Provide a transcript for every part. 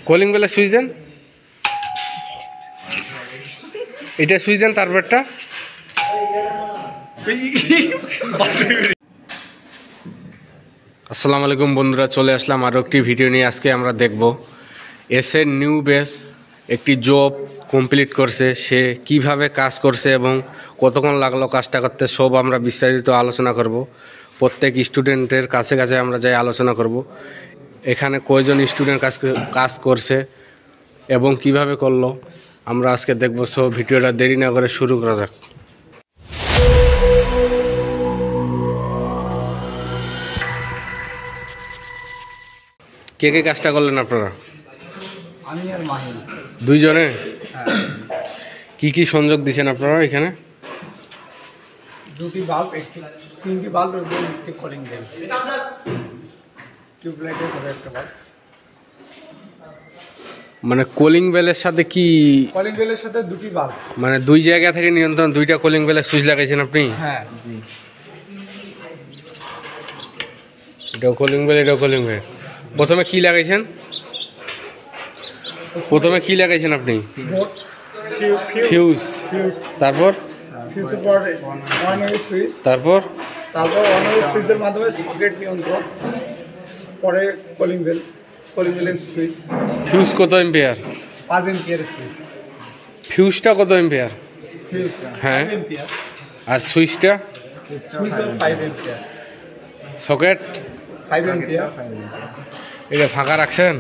Calling বেলে switch দেন, এটা switch দেন, তারপরটা আসসালামু আলাইকুম বন্ধুরা, চলে আসলাম আরও একটি ভিডিও নিয়ে। আজকে আমরা দেখব এসের নিউ বেস একটি জব কমপ্লিট করছে, সে কিভাবে কাজ করছে এবং কতক্ষণ লাগলো কাজটা করতে, সব আমরা বিস্তারিত আলোচনা করব। প্রত্যেক স্টুডেন্টের কাছে কাছে আমরা যাই আলোচনা করব এখানে কয়জন স্টুডেন্ট কাজ করছে এবং কিভাবে করলো আমরা আজকে দেখব। সো ভিডিওটা দেরি না করে শুরু করা যাক। কে কে কাজটা করলেন আপনারা? আমি আর মাহি দুইজনে? কি কি সংযোগ দিয়েছেন আপনারা এখানে? দুটি বাল্ব, তিনটি বাল্ব এবং একটি কলিং বেল, টিউবলাইটের ঘরে একটা বাল্ব। মানে কলিং বেলের সাথে কি? কলিং বেলের সাথে দুটি বাল্ব, মানে দুই জায়গা থেকে নিয়ন্ত্রণ, দুইটা কলিং বেলের সুইচ লাগাইছেন আপনি? হ্যাঁ জি। এটাও কলিং বেল, এটাও কলিং বেল। প্রথমে কি লাগাইছেন? প্রথমে কি লাগাইছেন আপনি? ফিউজ। তারপর ফিউজের পর ওয়ান ওয়ে সুইচ, তারপর ওয়ান ওয়ে সুইচের মাধ্যমে সকেট নিয়ন্ত্রণ, পরে কলিং বেলের সুইচ। ফিউজ কত এম্পিয়ার? 5 এম্পিয়ারের সুইচ। ফিউজটা কত এম্পিয়ার? ফিউজটা হ্যাঁ। 5 এম্পিয়ার। আর সুইচটা? সুইচও 5 এম্পিয়ার। Socket 5 ampere. এটা ফাঁকা রাখছেন?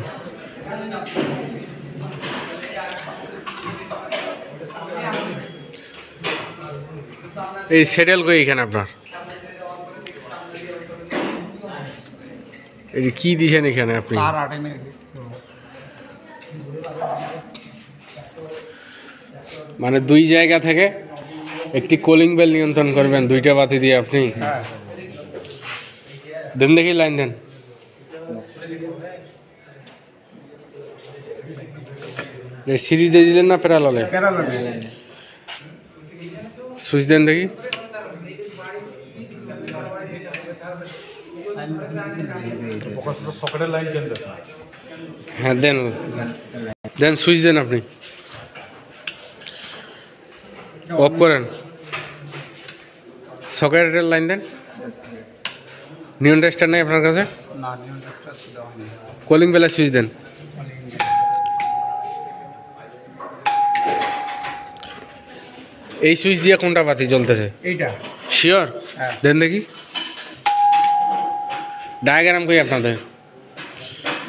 এই সেটেল কই এখানে আপনার? এই কি দিয়েছেন এখানে আপনি? তার আটেনে মানে দুই জায়গা থেকে একটি কলিং বেল নিয়ন্ত্রণ করবেন দুইটা বাতি দিয়ে আপনি? হ্যাঁ। দেন দেখি, লাইন দেন। সিরিজ দিয়ে দিলেন না প্যারালালে? সুইচ দেন দেখি। হ্যাঁ দেন, দেন সুইচ দেন, আপনি অফ করেন। সকেটের লাইন দেন। নিয়ন টেস্টার নেই আপনার কাছে? না, নিয়ন টেস্টার ছিল না। কলিং বেলের সুইচ দেন। এই সুইচ দিয়ে কোনটা বাতি জ্বলতেছে? এইটা। শিওর? হ্যাঁ। দেন দেখি। ডায়াগ্রাম কই আপনাদের?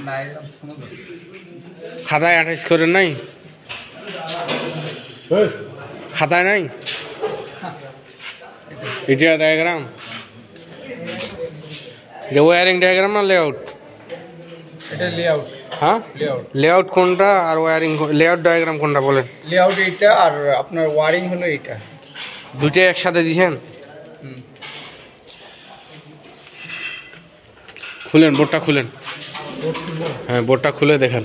ডায়াগ্রাম শোনো তো। খাতায় অ্যাটাচ করেন নাই? খাতায় নাই? এটা ডায়াগ্রাম? এটা ওয়ারিং ডায়াগ্রাম না লেআউট? এটা লেআউট। হ্যাঁ, লেআউট কোনটা আর ওয়ারিং, লেআউট ডায়াগ্রাম কোনটা বলেন? লেআউট এইটা আর আপনার ওয়ারিং হলো এইটা। দুইটাই একসাথে দিয়েছেন? খুলেন বোর্ডটা, খুলেন। হ্যাঁ, বোর্ডটা খুলে দেখেন।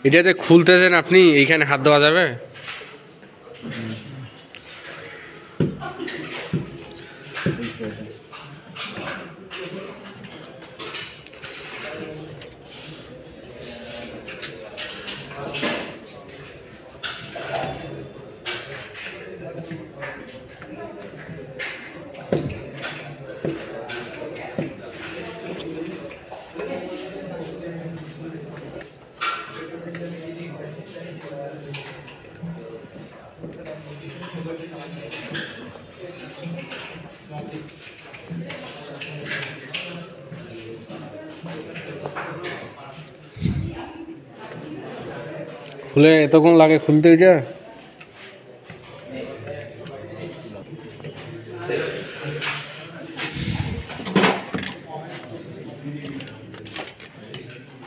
এটাতে খুলতেছেন আপনি, এইখানে হাত দেওয়া যাবে? খুলে এতক্ষণ লাগে খুলতে এটা?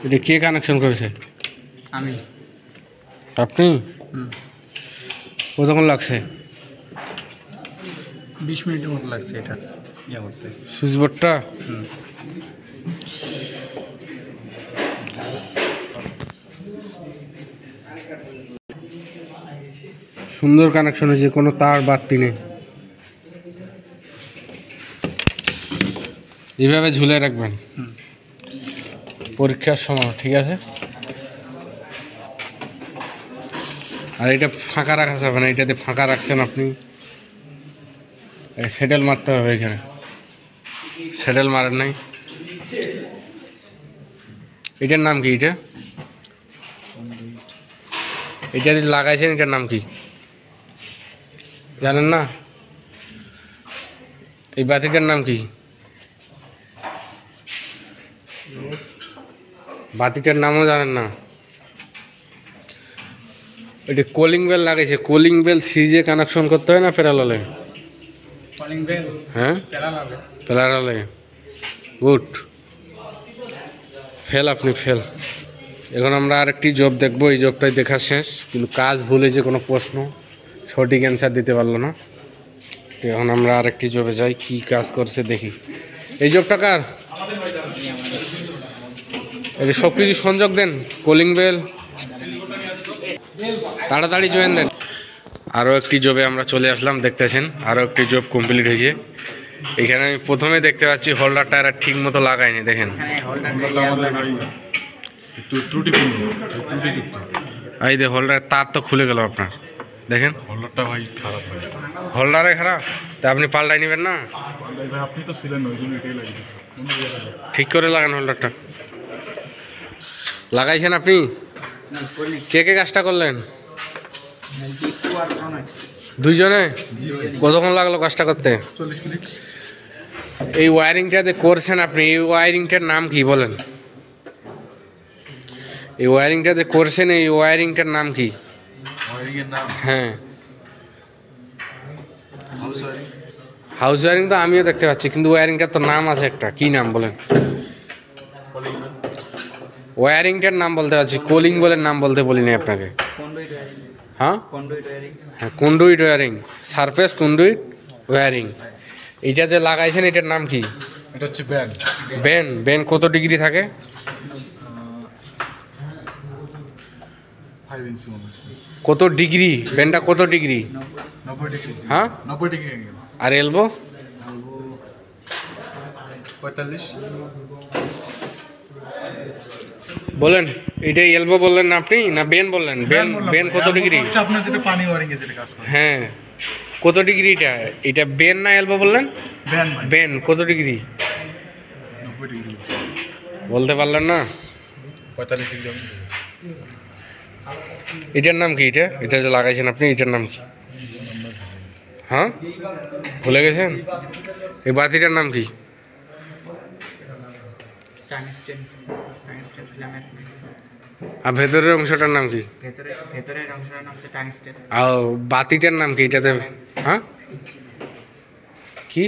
এটা কে কানেকশন করেছে? আমি। আপনি? কতক্ষণ লাগছে? 20 মিনিটের মতো লাগছে এটা ইয়ে করতে। সুইচ বোর্ডটা? সুন্দর কানেকশন হয়েছে, কোনো তার বাড়তি নেই। এইভাবে ঝুলে রাখবেন পরীক্ষার সময়, ঠিক আছে? আর এটা ফাঁকা রাখা যাবে না, এটাতে ফাঁকা রাখছেন আপনি, সেটেল মারতে হবে। এখানে সেটেল মারেন নাই। এটার নাম কি? এটা যে লাগাইছেন এটার নাম কি জানেন না? এই বাতিটার নাম কি? বাতিটার নামও জানেন না? এটা কলিং বেল লাগাইছে। কলিং বেল সিরিজে কানেকশন করতে হয় না প্যারালালে? কলিং বেল হ্যাঁ, প্যারালালে। প্যারালালে। গুড, ফেল, আপনি ফেল। এখন আমরা আরেকটি জব দেখবো, এই জবটাই দেখা শেষ, কিন্তু কাজ ভুলেছে, কোনো প্রশ্ন সঠিক অ্যান্সার দিতে পারলো না। তো এখন আমরা আরেকটি জবে যাই, কি কাজ করছে দেখি। এই জবটা কার? এই সব কিছু সংযোগ দেন, কলিং বেল, তাড়াতাড়ি জয়েন দেন। আরও একটি জবে আমরা চলে আসলাম, দেখতেছেন আরও একটি জব কমপ্লিট হয়েছে। এখানে আমি প্রথমে দেখতে পাচ্ছি হোল্ডারটা এরা ঠিক মতো লাগায়নি, দেখেন। এই যে হোল্ডার তার তো খুলে গেল আপনার, দেখেন। হোল্ডারটা ভাই খারাপ হয়। হোল্ডারে খারাপ, তা আপনি পাল্টাই নেবেন না? ভাই আপনি তো ছিলেন ওই জন্য এটাই লাগিয়েছে। ঠিক করে লাগান হোল্ডারটা। লাগাইছেন আপনি? কে কে কাজটা করলেন? দুইজনে? কতক্ষণ লাগলো কাজটা করতে? 40 মিনিট। এই ওয়ারিংটা যে করছেন আপনি, এই ওয়ারিংটার নাম কি বলেন? এই ওয়ারিংটা যে করছেন, এই ওয়ারিংটার নাম কি? ওয়ারিংয়ের নাম হ্যাঁ, হাউস ওয়ারিং। হাউস ওয়ারিং তো আমিও দেখতে পাচ্ছি, কিন্তু ওয়ারিংটার তো নাম আছে একটা, কি নাম বলেন? ওয়ারিংটার নাম বলতে পারছি, কলিং বেলের নাম বলতে বলিনি আপনাকে। হ্যাঁ হ্যাঁ, conduit wiring, surface conduit wiring. এইটা যে লাগাইছেন এটার নাম কি? এটা হচ্ছে ব্যান্ড। বেন। বেন কত ডিগ্রি থাকে? 5 ইঞ্চি মনে হয়। কত ডিগ্রি? বেনটা কত ডিগ্রি? 90 ডিগ্রি। হ্যাঁ, 90 ডিগ্রি অ্যাঙ্গেল। আর এলবো? 45। বলেন, এটাই এলবো বললেন না আপনি, না বেন বললেন? বেন, বেন কত ডিগ্রি? আপনার যেটা পানি ওয়ারিং এর যেটা কাজ করে। হ্যাঁ, কত ডিগ্রি এটা? এটা বেন না এলবো বললেন? ব্যান্ড ভাই বেন কত ডিগ্রি 90 ডিগ্রি। বলতে পারলেন না? 45 ডিগ্রি। এটার নাম কি? এটা এটা যে লাগাইছেন আপনি, এটার নাম কি? হ্যাঁ, ভুলে গেছেন? এই বাতিটার নাম কি? আর ভেতরের অংশটার নাম কি? আর বাতিটার নাম কি এটাতে? হ্যাঁ, কি?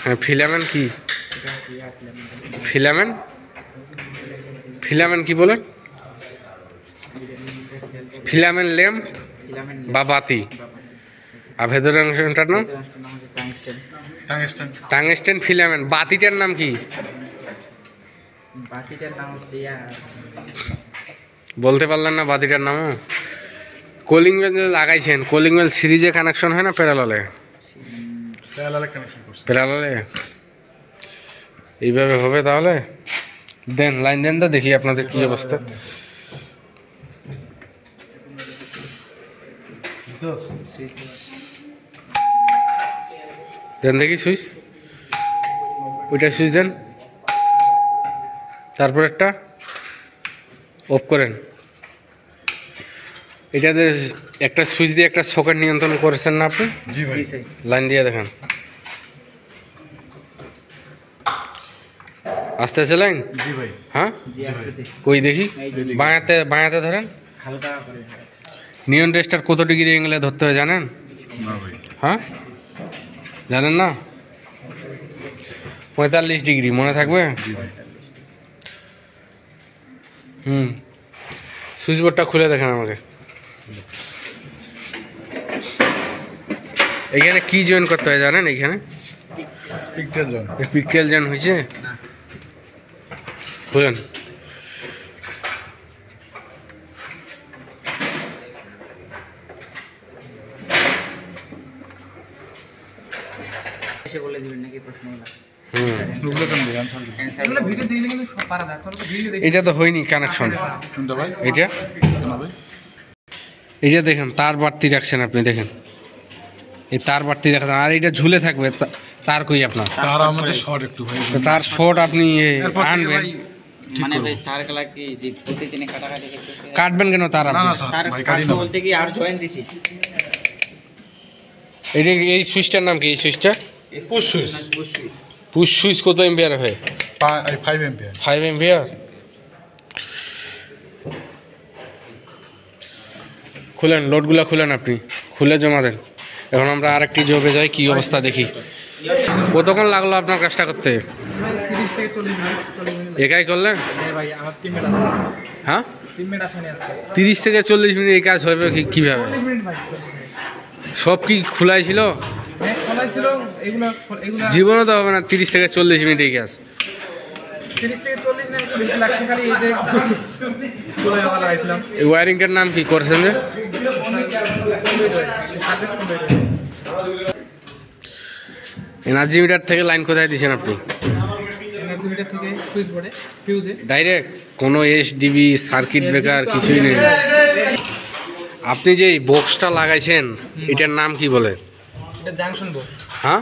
হ্যাঁ, ফিলামেন্ট কি? ফিলামেন্ট, ফিলামেন্ট কি বলেন? ফিলামেন্ট ল্যাম্প বা বাতি। আর ভেতরের অংশটার নাম টাংস্টেন। Tungsten filament. বাতিটার নাম কি? বলতে পারলেন না বাতিটার নাম? কলিং বেল লাগাইছেন, কলিং বেল সিরিজে কানেকশন হয় না প্যারালালে? প্যারালালে কানেকশন করছে। প্যারালালে। এইভাবে হবে তাহলে? দেন লাইন দেন তো দেখি আপনাদের কি অবস্থা। দেন দেখি সুইচ, ওইটা সুইচ দেন, তারপর একটা অফ করেন। এটাতে একটা সুইচ দিয়ে একটা সকেট নিয়ন্ত্রণ করেছেন না আপনি? জি ভাই। লাইন দিয়ে দেখেন, আস্তে আস্তে লাইন। জি ভাই। হ্যাঁ, কই দেখি, বাঁয়াতে বাঁয়াতে ধরেন। নিয়ন টেস্টার কত ডিগ্রি অ্যাঙ্গেলে ধরতে হয় জানেন? না ভাই। হ্যাঁ, জানেন না? 45 ডিগ্রি, মনে থাকবে? জি ভাই। সুইচ বোর্ডটা খুলে দেখেন আমাকে। এখানে কি জয়েন করতে হয় জানেন? এখানে পিকচার জন। পিক্সেল জয়েন হয়েছে, খুলেন। শেষে বলে দিবেন নাকি প্রশ্নগুলো হুম ওগুলো কেন দেয় আনসার এগুলো ভিডিও দেখলে কিন্তু সব পারা যায় তোমরা তো ভিডিও দেখে এটা তো হয়নি কানেকশন কোনটা ভাই এটা কেন ভাই এটা দেখেন তার বাড়তি রাখছেন আপনি দেখেন এই তার বাড়তি রাখছেন আর এটা ঝুলে থাকবে তার কই আপনার তার আমাদের শর্ট একটু ভাই তো তার শর্ট আপনি এরপর থেকে আনবেন ভাই ঠিক মানে করবো। ভাই তার কালা কি প্রতিদিনে কাটাকাটি করতে কাটবেন কেন তার না আপনি না স্যার তার ভাই কাটি কাটতে না বলতে কি আর জয়েন দিছি এটা এই সুইচটার নাম কি এই সুইচটা পুশ সুইচ পুশ সুইচ কত এম্পিয়ার হয় 5 এম্পিয়ার 5 এম্পিয়ার খুলেন লোডগুলো খুলেন আপনি খুলে জমা দেন এখন আমরা আরেকটি জবে যাই কি অবস্থা দেখি কতক্ষণ লাগলো আপনার কাজটা করতে 30 থেকে 40 মিনিট একাই করলেন হ্যাঁ ভাই আমার টিমমেট আছে হ্যাঁ টিমমেট আসেনি আজকে 30 থেকে 40 মিনিট এই কাজ হবে কিভাবে 40 মিনিট ভাই সব কি খোলাই ছিল হ্যাঁ খোলাই ছিল এগুলো জীবনও তো হবে না 30 থেকে 40 মিনিট এই কাজ 30 থেকে 40 মিনিট বেশি লাগছে খালি এই যে খোলাই আমার লাগাইছিলাম এই ওয়ারিংটার নাম কি করছেন যে সার্ভিস কমপ্লিট এনার্জি মিটার থেকে লাইন কোথায় দিয়েছেন আপনি এনার্জি মিটার থেকে সুইচ বোর্ডে ফিউজে ডাইরেক্ট কোনো এসডিবি সার্কিট ব্রেকার কিছুই নেই আপনি যে এই বক্সটা লাগাইছেন এটার নাম কি বলে এটা জাংশন বক্স হ্যাঁ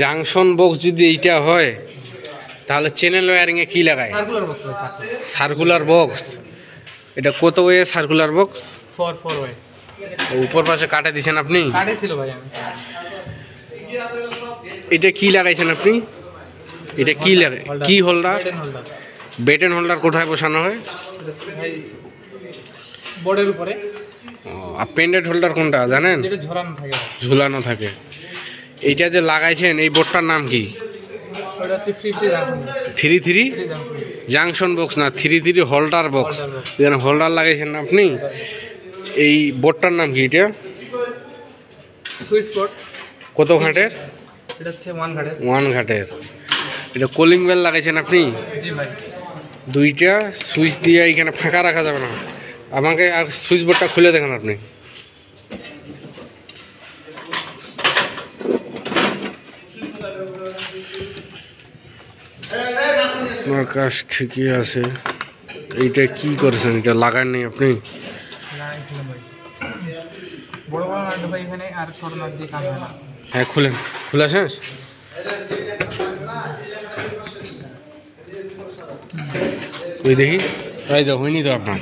জাংশন বক্স যদি এইটা হয় তাহলে চ্যানেল ওয়ারিংয়ে কি লাগায় সার্কুলার বক্স ভাই সার্কুলার বক্স এটা কত way circular box for way উপর পাশে কাটে দিয়েছেন আপনি কাটে ছিল ভাই আমি এটা কি লাগাইছেন আপনি এটা কি লাগাই কি হোল্ডার হোল্ডার বেটেন হোল্ডার কোথায় বসানো হয় ভাই বোর্ডের উপরে আর পেন্ডেড হোল্ডার কোনটা জানেন যেটা ঝরানো থাকে ঝুলানো থাকে এইটা যে লাগাইছেন এই বোর্ডটার নাম কি ওটা হচ্ছে 50 জাংশন 3 জাংশন বক্স না 3 হোল্ডার বক্স যেন হোল্ডার লাগাইছেন না আপনি এই বোর্ডটার নাম কি এটা সুইচ বোর্ড কত ঘাটের এটা হচ্ছে 1 ঘাটের 1 ঘাটের এটা কুলিং বেল লাগাইছেন আপনি জি ভাই দুইটা সুইচ দিয়ে এখানে ফাঁকা রাখা যাবে না আমাকে আর সুইচ বোর্ডটা খুলে দেখেন আপনি আপনার কাজ ঠিকই আছে এইটা কি করেছেন এটা লাগাননি আপনি লাগাইছিলাম ভাই বড় বড় নাট ভাই এখানে আর ছোট নাট দিয়ে কাজ হয় না হ্যাঁ খুলেন খোলা শেষ ওই দেখি তাই তো হয়নি তো আপনার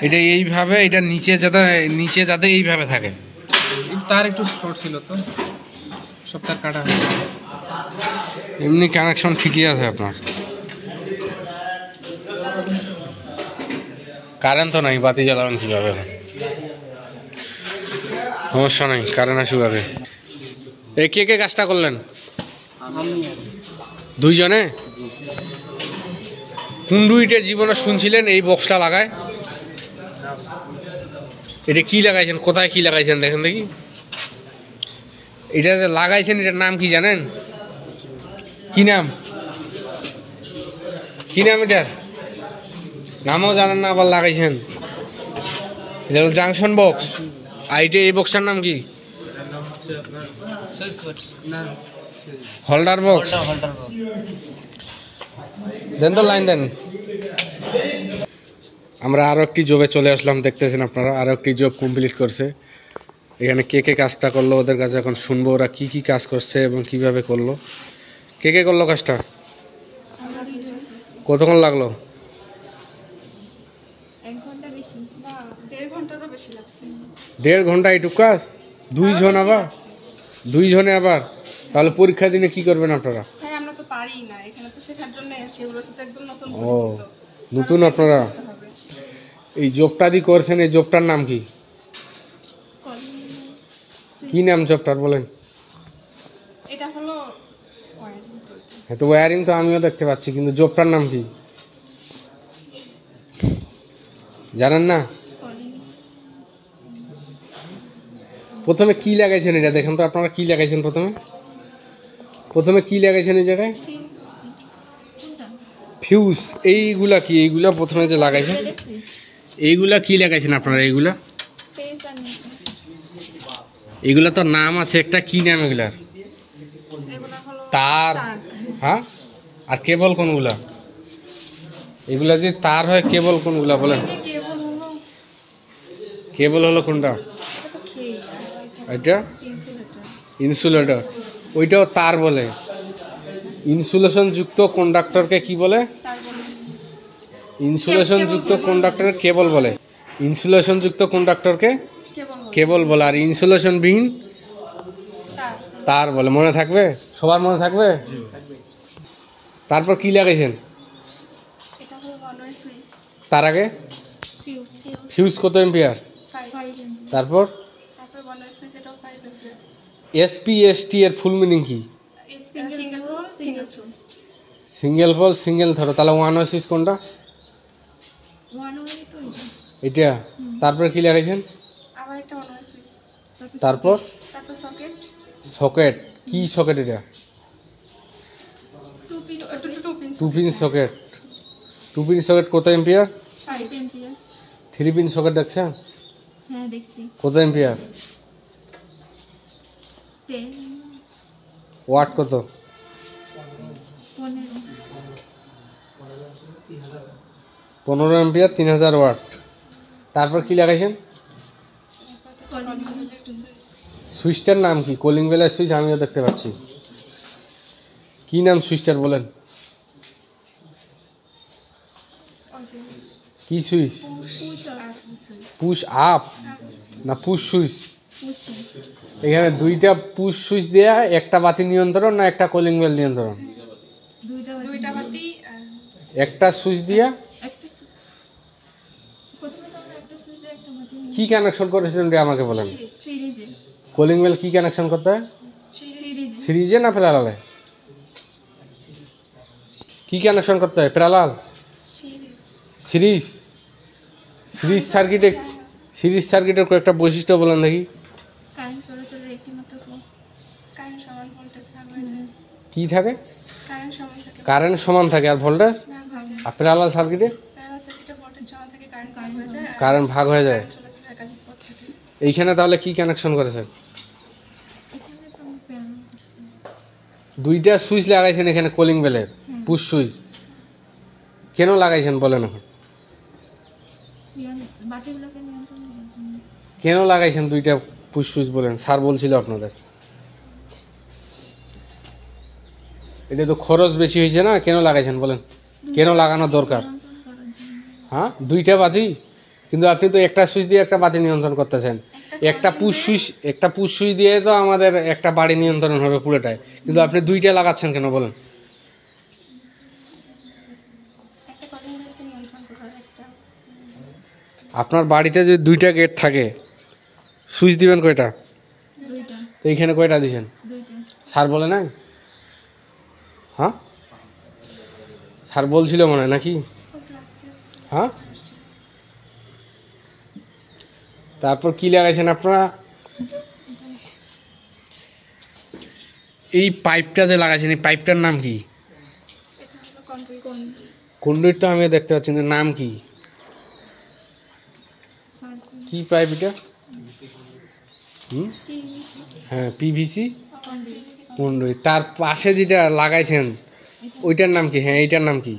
এটা এইভাবে এটা নিচে যাতে এইভাবে থাকে তার একটু শর্ট ছিল তো সব তার কাটা হয়েছে এমনি কানেকশন ঠিকই আছে আপনার কারেন্ট তো নাই বাতি জ্বালাবেন কীভাবে এখন সমস্যা নাই কারেন্ট আসুক আগে এই কে কাজটা করলেন দুইজনে কোন দুইটা জীবনে শুনছিলেন এই বক্সটা লাগায় এটা কি লাগাইছেন কোথায় কি লাগাইছেন দেখেন দেখি এটা যে লাগাইছেন এটার নাম কি জানেন কি নাম এটার নামও জানেন না আবার লাগাইছেন এটা হলো জাংশন বক্স আইটে এই বক্সটার নাম কি সুইচ বোর্ড না হোল্ডার বক্স হোল্ডার বক্স দেন তো লাইন দেন আমরা আরও একটি জবে চলে আসলাম দেখতেছেন আপনারা আরও একটি জব কমপ্লিট করছে এখানে কে কাজটা করলো ওদের কাছে এখন শুনবো ওরা কি কি কাজ করছে এবং কিভাবে করলো কে করলো কাজটা কতক্ষণ লাগলো 1 ঘন্টা বেশি না 1.5 ঘন্টারও বেশি লাগছে 1.5 ঘন্টা এইটুকু কাজ দুইজনে আবার তাহলে পরীক্ষা দিনে কি করবেন আপনারা হ্যাঁ আমরা তো পারি না এখানে তো শেখার জন্য সেগুলোর সাথে একদম নতুন ও পরিচিত নতুন আপনারা করতে হবে। এই জবটা দি করছেন এই জবটার নাম কি কি নাম জবটার বলেন এটা হলো wiring বলতে। হ্যাঁ তো ওয়্যারিং তো আমিও দেখতে পাচ্ছি কিন্তু জবটার নাম কি জানেন না প্রথমে কি লাগাইছেন এটা দেখেন তো আপনারা কি লাগাইছেন প্রথমে কি লাগাইছেন এই জায়গায় ফিউজ এইগুলা কি এইগুলা প্রথমে যে লাগাইছেন এইগুলা কি লাগাইছেন আপনারা এইগুলা তো নাম আছে একটা কি নাম এগুলার তার, তার। হ্যাঁ, আর কেবল কোনগুলা? এগুলা যদি তার হয়, কেবল কোনগুলা বলেন? এই যে কেবল হলো, কেবল হলো কোনটা? এটা তো খেয়ে এটা ইনসুলেটর। ইনসুলেটর, ওইটাও তার বলে। ইনসুলেশন যুক্ত কন্ডাক্টরকে কি বলে? তার বলে ইনসুলেশন যুক্ত কন্ডাক্টরকে কেবল বলে। ইনসুলেশন যুক্ত কন্ডাক্টরকে কেবল বলে। কেবল বলে, আর ইনসুলেশন বিহীন তার। তার বলে। মনে থাকবে? সবার মনে থাকবে? তারপর কি লাগাইছেন? এটা হলো ওয়ান ওয়ে সুইচ। তার আগে ফিউজ। ফিউজ কত এম্পিয়ার? 5 তারপর তারপর ওয়ান ওয়ে সুইচ, এটাও 5 এম্পিয়ার। এসপিএসটি এর ফুল মিনিং কি? Single hole single throw. Single pole single throw. তাহলে ওয়ান ওয়ে সুইচ কোনটা? ওয়ান ওয়ে তো এটা। তারপর কি লাগাইছেন? আবার একটা ওয়ান ওয়ে সুইচ। তারপর তারপর সকেট। সকেট। কি সকেট এটা? 2 পিন সকেট। 2 পিন সকেট কত এম্পিয়ার? 5 এম্পিয়ার। 3 পিন সকেট দেখছেন? হ্যাঁ দেখছি। কত এম্পিয়ার? 10 ওয়াট কত? 15 15 এম্পিয়ার, 3000 ওয়াট। তারপর কি লাগাইছেন? সুইচটার নাম কি? কলিং বেলের সুইচ আমিও দেখতে পাচ্ছি। কি নাম সুইচটার বলেন? কি সুইচ? পুশ আপ না পুশ সুইচ? এখানে দুইটা পুশ সুইচ দেয়া, একটা বাতি নিয়ন্ত্রণ না একটা কলিং বেল নিয়ন্ত্রণ? দুইটা বাতি আর একটা সুইচ দিয়া একটা প্রথমে তো আমরা একটা সুইচে একটা বাতি কি কানেকশন করেছিলেন রে আমাকে বলেন? সিরিজে। কলিং বেল কি কানেকশন করতে হয়? সিরিজে। সিরিজে না প্যারালালে? কি কানেকশন করতে হয়? প্যারালাল? সিরিজ। সিরিজ। সিরিজ সার্কিটে, সিরিজ সার্কিটের কয়েকটা বৈশিষ্ট্য বলেন দেখি। কারেন্ট চলাচলের একটি মাত্র পথ। কারেন্ট সমান ভোল্টেজ ভাগ হয়ে যায়। কি থাকে? কারেন্ট সমান থাকে। কারেন্ট সমান থাকে আর ভোল্টেজ? ভাগ হয়ে যায়। আর প্যারালাল সার্কিটে প্যারালাল সার্কিটে ভোল্টেজ সমান থাকে, কারেন্ট ভাগ হয়ে যায়। আর কারেন্ট ভাগ হয়ে যায়। কারেন্ট চলাচলের একাধিক পথ থাকে। এইখানে তাহলে কি কানেকশন করেছেন? এখানে তো প্যারালাল। দুইটা সুইচ লাগাইছেন এখানে কলিং বেলের, পুশ সুইচ। কেন লাগাইছেন বলেন এখন? বাতিগুলোকে নিয়ন্ত্রণ করার জন্য। কেন লাগাইছেন দুইটা পুশ সুইচ বলেন? স্যার বলছিল আপনাদের। এটা তো খরচ বেশি হয়েছে না? কেন লাগাইছেন বলেন? কেন লাগানো দরকার? নিয়ন্ত্রণ করার জন্য। হ্যাঁ, দুইটা বাতি, কিন্তু আপনি তো একটা সুইচ দিয়ে একটা বাতি নিয়ন্ত্রণ করতেছেন। একটা পুশ সুইচ দিয়ে তো আমাদের একটা বাড়ি নিয়ন্ত্রণ হবে পুরোটাই, কিন্তু আপনি দুইটা লাগাচ্ছেন কেন বলেন? একটা কলিং বেলকে নিয়ন্ত্রণ করার একটা। আপনার বাড়িতে যদি দুইটা গেট থাকে, সুইচ দিবেন কয়টা? দুইটা। তো এইখানে কয়টা দিছেন? দুইটা। স্যার বলে নাই? হ্যাঁ, স্যার বলছিল মনে হয় নাকি? হ্যাঁ, তারপর কি লাগাইছেন আপনারা? এই পাইপটা যে লাগাইছেন, এই পাইপটার নাম কি? এটা হলো কন্ডুইট। কন্ডুইটটা আমি দেখতে পাচ্ছি না, নাম কি? কি পাইপ এটা? হ্যাঁ, পিভিসি কন্ডুইট। তার পাশে যেটা লাগাইছেন ওইটার নাম কি? হ্যাঁ, এইটার নাম কি?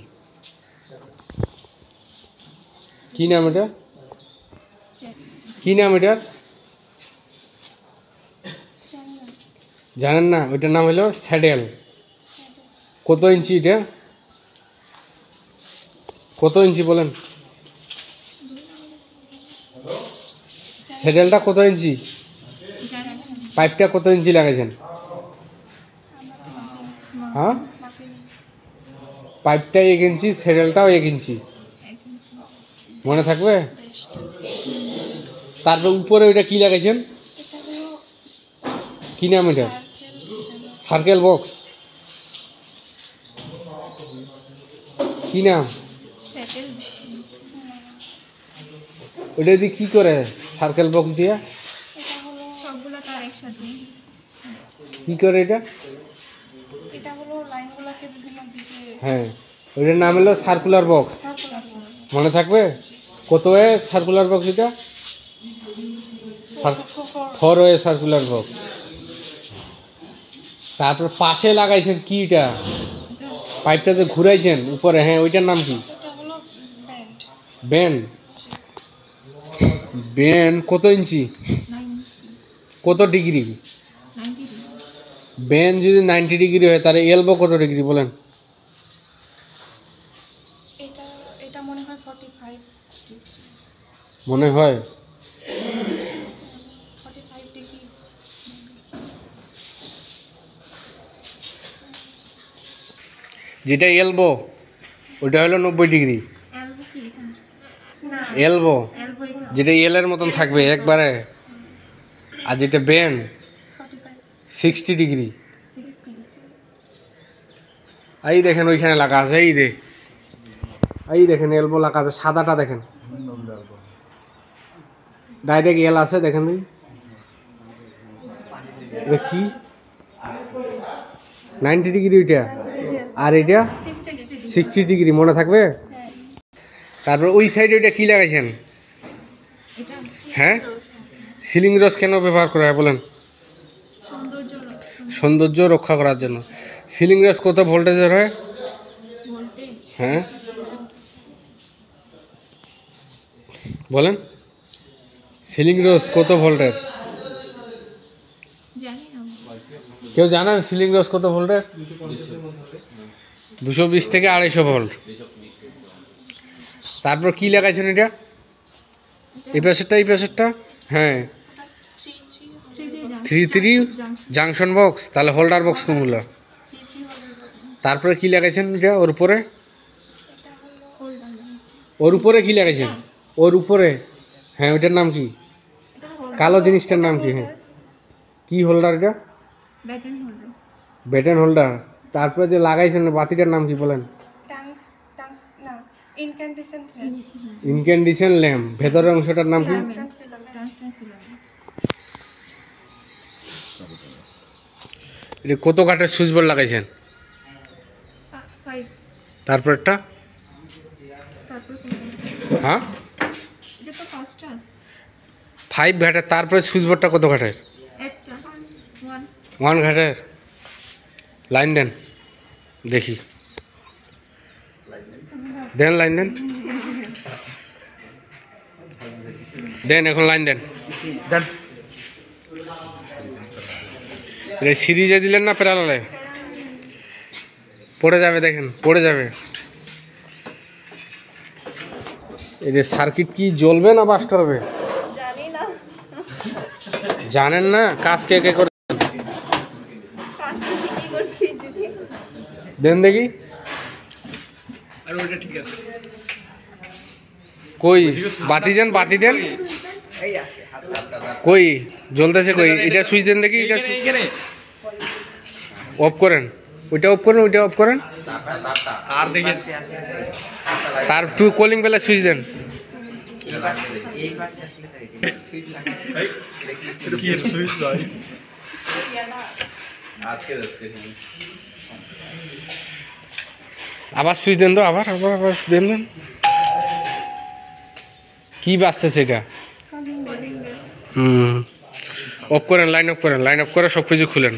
কি নাম এটা? কি নাম এটার? জানেন না? ওইটার নাম হলো স্যাডেল। কত ইঞ্চি এটা? কত ইঞ্চি বলেন? স্যাডেলটা কত ইঞ্চি? পাইপটা কত ইঞ্চি লাগাইছেন? হ্যাঁ, পাইপটা 1 ইঞ্চি, স্যাডেলটাও 1 ইঞ্চি। মনে থাকবে? তারপর উপরে ওইটা কি লাগাইছেন? এটা হলো কি নাম এটা? সার্কেল। Circle box. কি নাম? সার্কেল। ওইটা দিয়ে কি করে সার্কেল বক্স দিয়া? এটা হলো সবগুলো তার একসাথে। কি করে এটা? এটা হলো লাইনগুলোকে বিভিন্ন দিকে হ্যাঁ, ওইটার নাম হলো সার্কুলার বক্স। সার্কুলার। মনে থাকবে? কত ওয়ে সার্কুলার বক্স এটা? 4 ওয়ে সার্কুলার বক্স। তারপর পাশে লাগাইছেন কি এটা এটা পাইপটা যে ঘুরাইছেন উপরে, হ্যাঁ ওইটার নাম কি? এটা হলো ব্যান্ড ব্যান্ড। ব্যান্ড কত ইঞ্চি, 90 কত ডিগ্রি? 90 ব্যান্ড যদি 90 ডিগ্রি হয় তাহলে এলবো কত ডিগ্রি বলেন? এটা এটা মনে হয় 45 মনে হয় 45 ডিগ্রি। যেটা এলবো ওইটা হলো 90 ডিগ্রি। এলবো কি এখানে? না এলবো এলবো এখানে যেটা এলের মতন থাকবে একবারে, আর যেটা ব্যান্ড 45 60 ডিগ্রি। 60 এই দেখেন ওইখানে লাগা আছে, এই দেখেন এলবো লাগা আছে, সাদাটা দেখেন, ডাইরেক্ট এল আছে দেখেন কি 90 ডিগ্রি ওইটা, আর এটা 60 ডিগ্রি, মনে থাকবে? হ্যাঁ তারপর ওই সাইডে ওইটা কি লাগাইছেন? এটা হ্যাঁ সিলিং রস কেন ব্যবহার করা হয় বলেন? সৌন্দর্য সৌন্দর্য রক্ষা করার জন্য। সিলিং রস কত ভোল্টেজের হয়? বলতে হ্যাঁ বলেন, সিলিং রস কত ভোল্টের? জানি না কেউ জানেন সিলিং রস কত ভোল্টের? 220 থেকে 250 ভোল্ট। তারপর কি লাগাইছেন এটা? এই পাশেরটা হ্যাঁ 3 জাংশন বক্স, তাহলে হোল্ডার বক্স কোনগুলো? তারপরে কি লাগাইছেন এটা ওর উপরে? এটা হলো হোল্ডার ওর উপরে কি লাগাইছেন? ওর উপরে হ্যাঁ ওইটার নাম কি? এটা হোল্ডার কালো জিনিসটার নাম কি? হ্যাঁ কি হোল্ডার এটা? Baton holder baton holder. তারপরে যে লাগাইছেন বাতিটার নাম কি বলেন? টাং টাং না ইনক্যান্ডেসেন্ট ইনক্যান্ডিশন ল্যাম্প। ভেতরের অংশটার নাম কি? এটা কত কাঠের সুইচ বোর্ড লাগাইছেন? 5 তারপরটা তারপর হ্যাঁ এটা তো পাঁচটা 5 ঘাটের। তারপরে সুইচ বোর্ডটা কত ঘাটের? একটা 1 ঘাটের। লাইন দেন দেখি, দেন লাইন দেন, দেন এখন লাইন দেন। সিরিজে দিলেন না প্যারালালে? পড়ে যাবে দেখেন, পড়ে যাবে। এই যে সার্কিট কি জ্বলবে না বাস্ট হবে? জানি না জানেন না? কাজ কে কে করে কাজটা ঠিকই করছি যদি দেন দেখি। কই বাতি দেন, বাতি দেন। কই জ্বলতেছে কই? এটা সুইচ দেন দেখি, এটা অফ করেন, ওইটা অফ করেন, ওইটা অফ করেন। আর দেখে তার টু কলিং বেলা সুইচ দেন। এই পাশে আসলে সুইচ লাগা কি সুইচ নয়, আবার সুইচ দেন তো, আবার আবার আবার দেন দেন। কি বাজতেছে এটা? অফ করেন, লাইন অফ করেন, লাইন অফ করে সব কিছু খুলেন।